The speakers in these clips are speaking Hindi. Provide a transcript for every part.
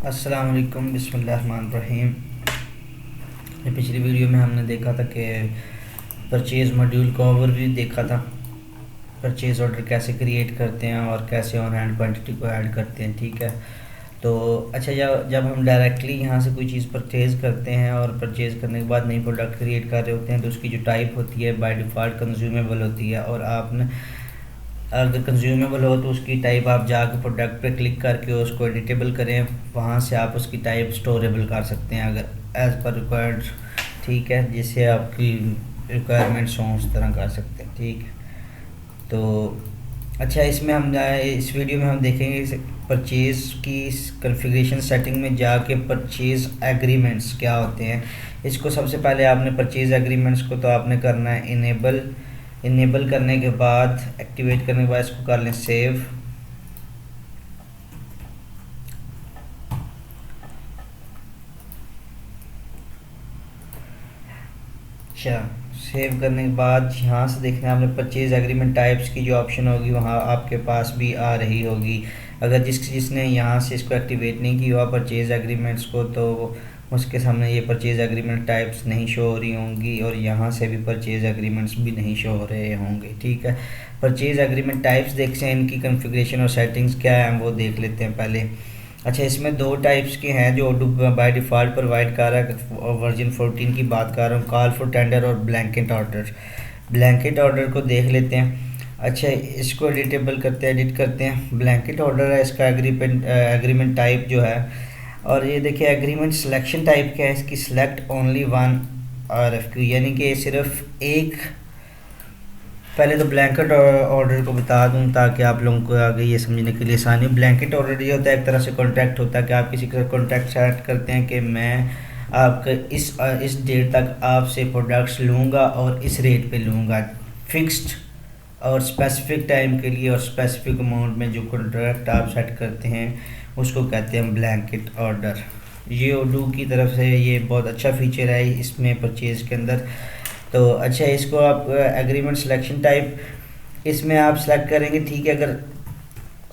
अस्सलाम वालेकुम, बिस्मिल्लाहिर्रहमानिर्रहीम। ये पिछली वीडियो में हमने देखा था कि परचेज़ मॉड्यूल का ओवरव्यू देखा था। परचेज़ ऑर्डर कैसे क्रिएट करते हैं और कैसे ऑन हैंड क्वांटिटी को ऐड करते हैं। ठीक है, तो अच्छा, जब जब हम डायरेक्टली यहाँ से कोई चीज़ परचेज़ करते हैं और परचेज़ करने के बाद नई प्रोडक्ट क्रिएट कर रहे होते हैं तो उसकी जो टाइप होती है बाय डिफ़ॉल्ट कंज्यूमेबल होती है। और आपने अगर कंज्यूमेबल हो तो उसकी टाइप आप जाके प्रोडक्ट पे क्लिक करके उसको एडिटेबल करें, वहाँ से आप उसकी टाइप स्टोरेबल कर सकते हैं अगर एज़ पर रिक्वायर्ड। ठीक है, जिससे आपकी रिक्वायरमेंट्स हों उस तरह कर सकते हैं। ठीक है, तो अच्छा, इसमें हम इस वीडियो में हम देखेंगे परचेज़ की कॉन्फ़िगरेशन सेटिंग में जाके परचेज़ एग्रीमेंट्स क्या होते हैं। इसको सबसे पहले आपने परचेज़ एग्रीमेंट्स को तो आपने करना है इनेबल। इनेबल करने के बाद एक्टिवेट करने के बाद इसको कर लें सेव। अच्छा, सेव करने के बाद यहाँ से देखना है आपने परचेज़ एग्रीमेंट टाइप्स की जो ऑप्शन होगी वहाँ आपके पास भी आ रही होगी। अगर जिसने यहाँ से इसको एक्टिवेट नहीं किया हुआ परचेज़ एग्रीमेंट्स को, तो उसके सामने ये परचेज़ एग्रीमेंट टाइप्स नहीं शो हो रही होंगी और यहाँ से भी परचेज़ एग्रीमेंट्स भी नहीं शो हो रहे होंगे। ठीक है, परचेज़ एग्रीमेंट टाइप्स देखते हैं, इनकी कॉन्फ़िगरेशन और सेटिंग्स क्या है वो देख लेते हैं पहले। अच्छा, इसमें दो टाइप्स के हैं जो ओडू बाय डिफ़ॉल्ट प्रोवाइड कर रहा है। वर्जन 14 की बात कर रहा हूँ, कॉल फॉर टेंडर और ब्लैंकेट ऑर्डर। ब्लैंकेट ऑर्डर को देख लेते हैं। अच्छा, इसको एडिटेबल करते हैं, एडिट करते हैं। ब्लैंकेट ऑर्डर है, इसका एग्रीमेंट टाइप जो है, और ये देखिए एग्रीमेंट सिलेक्शन टाइप क्या है इसकी, सिलेक्ट ओनली वन RFQ, यानी कि सिर्फ एक। पहले तो ब्लैंकेट ऑर्डर को बता दूं ताकि आप लोगों को आगे ये समझने के लिए आसानी। ब्लैंकेट ऑर्डर ये होता है एक तरह से कॉन्ट्रैक्ट होता है कि आप किसी का कॉन्ट्रैक्ट सेट करते हैं कि मैं आपके इस डेट तक आपसे प्रोडक्ट्स लूँगा और इस रेट पे लूँगा, फिक्स्ड और स्पेसिफिक टाइम के लिए और स्पेसिफिक अमाउंट में जो कॉन्ट्रैक्ट आप सेट करते हैं उसको कहते हैं ब्लैंकेट ऑर्डर। ये ओडू की तरफ से ये बहुत अच्छा फीचर है इसमें परचेज़ के अंदर। तो अच्छा, इसको आप एग्रीमेंट सिलेक्शन टाइप इसमें आप सेलेक्ट करेंगे। ठीक है, अगर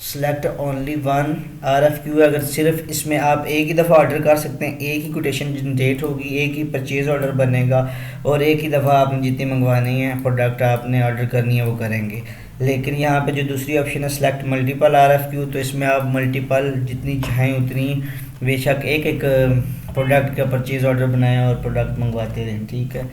सेलेक्ट ओनली वन RFQ, अगर सिर्फ इसमें आप एक ही दफ़ा ऑर्डर कर सकते हैं, एक ही कोटेशन जनरेट होगी, एक ही परचेज़ ऑर्डर बनेगा और एक ही दफ़ा आपने जितनी मंगवानी है प्रोडक्ट आपने ऑर्डर करनी है वो करेंगे। लेकिन यहाँ पे जो दूसरी ऑप्शन है सेलेक्ट मल्टीपल RFQ, तो इसमें आप मल्टीपल जितनी चाहें उतनी बेशक एक एक प्रोडक्ट का परचेज़ ऑर्डर बनाएं और प्रोडक्ट मंगवाते रहें। ठीक है,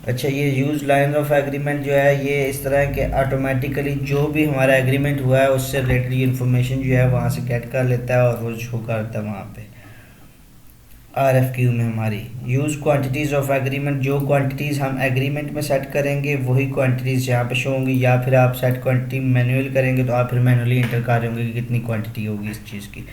अच्छा, ये यूज़ लाइन ऑफ एग्रीमेंट जो है ये इस तरह के ऑटोमेटिकली जो भी हमारा एग्रीमेंट हुआ है उससे रिलेटेड इन्फॉर्मेशन जो है वहाँ से गेट कर लेता है और वो शो करता है वहाँ पे RFQ में हमारी। यूज़ क्वांटिटीज़ ऑफ एग्रीमेंट, जो क्वांटिटीज़ हम एग्रीमेंट में सेट करेंगे वही क्वांटिटीज़ यहाँ पे शो होंगी, या फिर आप सेट क्वांटिटी मैनुअल करेंगे तो आप फिर मैनुअली इंटर कर रहे होंगे कि कितनी क्वांटिटी होगी इस चीज़ की।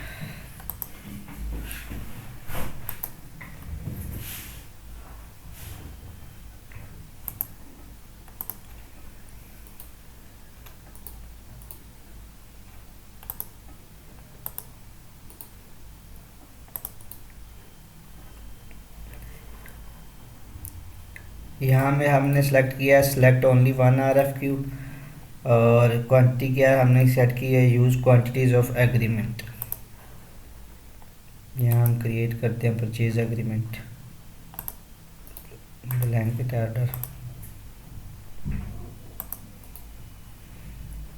यहाँ में हमने सेलेक्ट किया है सेलेक्ट ओनली वन RFQ, और क्वांटिटी क्या है हमने सेट की है यूज़ क्वांटिटीज़ ऑफ एग्रीमेंट। यहाँ हम क्रिएट करते हैं purchase agreement blanket order.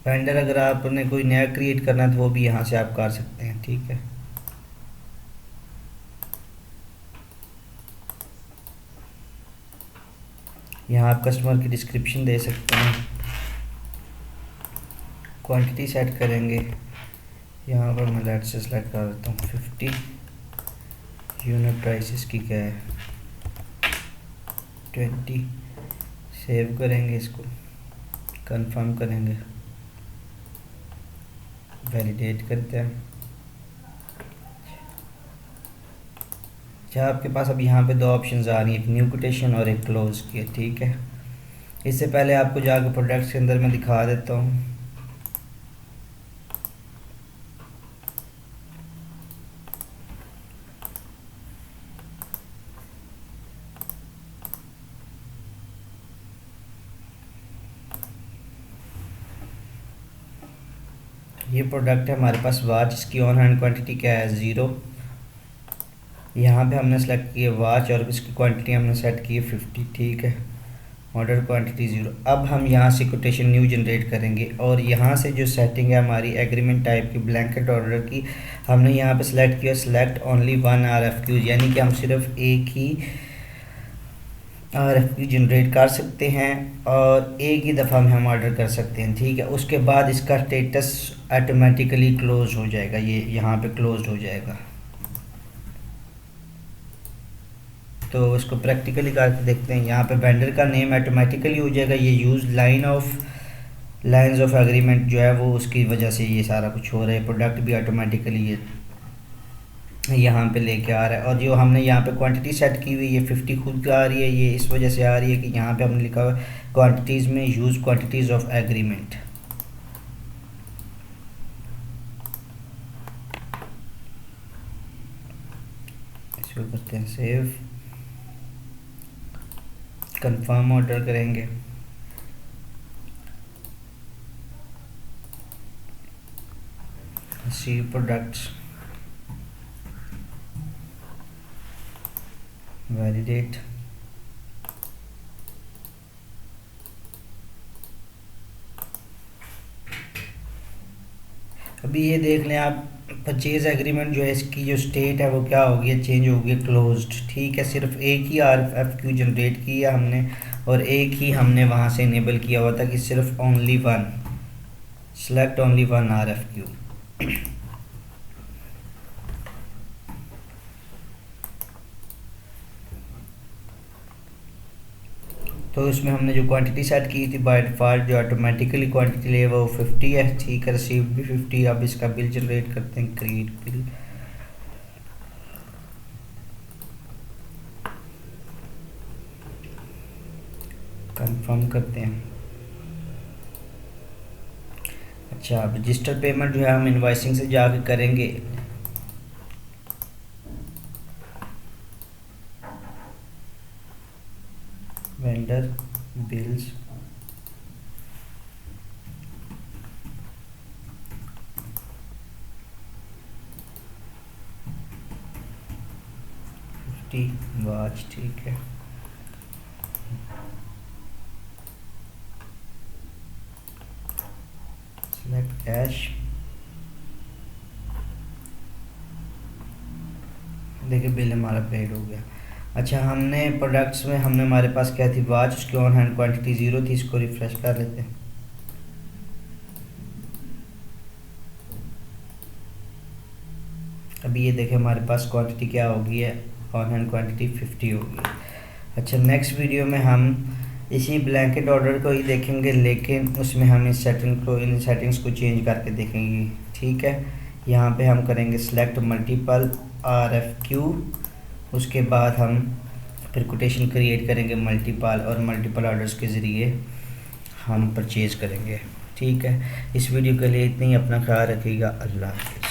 Vendor अगर आपने कोई नया क्रिएट करना है तो वो भी यहाँ से आप कर सकते हैं। ठीक है, यहाँ आप कस्टमर की डिस्क्रिप्शन दे सकते हैं, क्वांटिटी सेट करेंगे। यहाँ पर मैं लेट से सेलेक्ट कर देता हूँ 50, यूनिट प्राइस इसकी क्या है 20। सेव करेंगे, इसको कंफर्म करेंगे, वैलिडेट करते हैं। अच्छा, आपके पास अब यहाँ पे दो ऑप्शंस आ रही हैं, एक न्यू कोटेशन और एक क्लोज की। ठीक है, इससे पहले आपको जाकर प्रोडक्ट्स के अंदर मैं दिखा देता हूँ। ये प्रोडक्ट है हमारे पास वॉच, इसकी ऑन हैंड क्वांटिटी क्या है 0, यहाँ पे हमने सेलेक्ट किया वॉच और इसकी क्वांटिटी हमने सेट की है 50, ठीक है। Order quantity 0। अब हम यहाँ से कोटेशन न्यू जनरेट करेंगे और यहाँ से जो सेटिंग है हमारी एग्रीमेंट टाइप की ब्लैंकेट ऑर्डर की, हमने यहाँ पे सेलेक्ट किया सेलेक्ट ओनली वन RFQ, यानी कि हम सिर्फ एक ही RFQ जनरेट कर सकते हैं और एक ही दफ़ा में हम ऑर्डर कर सकते हैं, ठीक है। उसके बाद इसका स्टेटस ऑटोमेटिकली क्लोज हो जाएगा, ये यहाँ पे क्लोज हो जाएगा। तो इसको प्रैक्टिकली करके देखते हैं। यहाँ पे वेंडर का नेम ऑटोमेटिकली हो जाएगा, ये यूज़ लाइंस ऑफ एग्रीमेंट जो है वो उसकी वजह से ये सारा कुछ हो रहा है। प्रोडक्ट भी ऑटोमेटिकली ये यहाँ पे लेके आ रहा है। और जो हमने यहाँ पे क्वांटिटी सेट की हुई ये 50 खुद आ रही है, ये इस वजह से आ रही है कि यहाँ पे हमने लिखा हुआ क्वांटिटीज़ में यूज़ क्वांटिटीज़ ऑफ एग्रीमेंट। इसको करते हैं सेव, कंफर्म ऑर्डर करेंगे। सी प्रोडक्ट्स, वैलिडेट, अभी ये देख लें आप परचेज एग्रीमेंट जो है इसकी जो स्टेट है वो क्या हो गया, चेंज हो गया, क्लोज्ड, ठीक है। सिर्फ एक ही RFQ जनरेट किया हमने और एक ही हमने वहाँ से इनेबल किया हुआ था कि सिर्फ only one, select only one RFQ। तो इसमें हमने जो क्वांटिटी सेट की थी बाय डिफ़ॉल्ट जो ऑटोमेटिकली क्वांटिटी ले वो 50 है, ठीक है। रिसीव भी 50। अब इसका बिल जनरेट करते हैं, क्रिएट बिल, कंफर्म करते हैं। अच्छा, अब रजिस्टर पेमेंट जो है हम इनवॉइसिंग से जाके करेंगे। वेंडर बिल्स, वॉच, ठीक है। सेलेक्ट कैश, देखिए बिल हमारा पेड हो गया। अच्छा, हमने प्रोडक्ट्स में हमने हमारे पास क्या थी, वॉच, उसकी ऑन हैंड क्वांटिटी 0 थी। इसको रिफ्रेश कर लेते हैं। अभी ये देखें हमारे पास क्वांटिटी क्या हो गई है, ऑन हैंड क्वांटिटी 50 हो गई। अच्छा, नेक्स्ट वीडियो में हम इसी ब्लैंकेट ऑर्डर को ही देखेंगे, लेकिन उसमें हम इन सेटिंग्स को चेंज करके देखेंगे, ठीक है। यहाँ पे हम करेंगे सेलेक्ट मल्टीपल RFQ, उसके बाद हम फिर कोटेशन क्रिएट करेंगे मल्टीपल और मल्टीपल ऑर्डर्स के ज़रिए हम परचेज़ करेंगे, ठीक है। इस वीडियो के लिए इतनी, अपना ख्याल रखिएगा। अल्लाह हाफ़िज़।